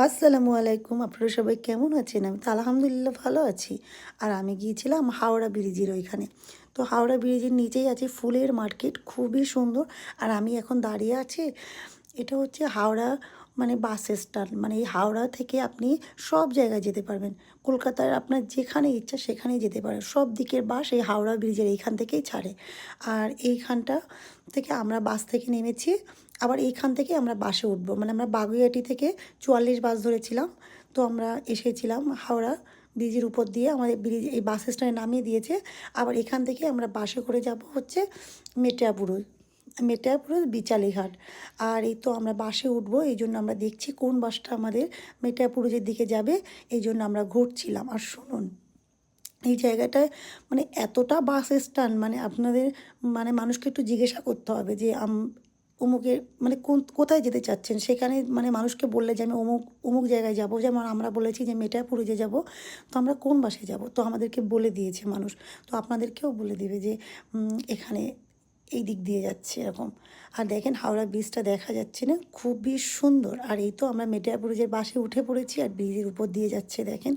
আসসালামু আলাইকুম। আপনারা সবাই কেমন আছেন? আমি তো আলহামদুলিল্লাহ ভালো আছি। আর আমি গিয়েছিলাম হাওড়া ব্রিজের ওইখানে। তো হাওড়া ব্রিজের নিচেই আছে ফুলের মার্কেট, খুবই সুন্দর। আর আমি এখন দাঁড়িয়ে আছি, এটা হচ্ছে হাওড়া মানে বাস স্ট্যান্ড। মানে এই হাওড়া থেকে আপনি সব জায়গায় যেতে পারবেন। কলকাতার আপনার যেখানে ইচ্ছা সেখানেই যেতে পারেন। সব দিকের বাস এই হাওড়া ব্রিজের এইখান থেকেই ছাড়ে। আর এইখানটা থেকে আমরা বাস থেকে নেমেছি। আবার এইখান থেকে আমরা বাসে উঠবো। মানে আমরা বাগুইআটি থেকে ৪৪ বাস ধরেছিলাম। তো আমরা এসেছিলাম হাওড়া ব্রিজের উপর দিয়ে, আমাদের ব্রিজ এই বাস স্ট্যান্ডে নামিয়ে দিয়েছে। আবার এখান থেকে আমরা বাসে করে যাব হচ্ছে মেটিয়াপুর, বিচালীঘাট। আর এই তো আমরা বাসে উঠবো, এই জন্য আমরা দেখছি কোন বাসটা আমাদের মেটিয়াপুরের দিকে যাবে। এই জন্য আমরা ঘুরছিলাম। আর শুনুন, এই জায়গাটায় মানে এতটা বাস স্ট্যান্ড, মানে আপনাদের মানে মানুষকে একটু জিজ্ঞাসা করতে হবে যে অমুকের মানে কোথায় যেতে চাচ্ছেন, সেখানে মানে মানুষকে বললে যে আমি অমুক অমুক জায়গায় যাব। যেমন আমরা বলেছি যে মেটাপুরে যাব, তো আমরা কোন বাসে যাব, তো আমাদেরকে বলে দিয়েছে মানুষ। তো আপনাদেরকেও বলে দেবে যে এখানে এই দিক দিয়ে যাচ্ছে এরকম। আর দেখেন হাওড়া ব্রিজটা দেখা যাচ্ছে না, খুবই সুন্দর। আর এই তো আমরা মেটিয়াপুরের বাসে উঠে পড়েছি আর ব্রিজের উপর দিয়ে যাচ্ছে দেখেন।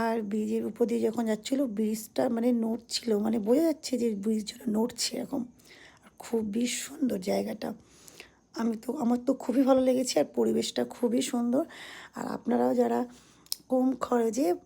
আর ব্রিজের উপর দিয়ে যখন যাচ্ছিলো ব্রিজটা মানে নড়ছিল, মানে বোঝা যাচ্ছে যে ব্রিজ যেন নড়ছে এরকম। আর খুবই সুন্দর জায়গাটা। আমার তো খুবই ভালো লেগেছে আর পরিবেশটা খুবই সুন্দর। আর আপনারাও যারা কম খরচে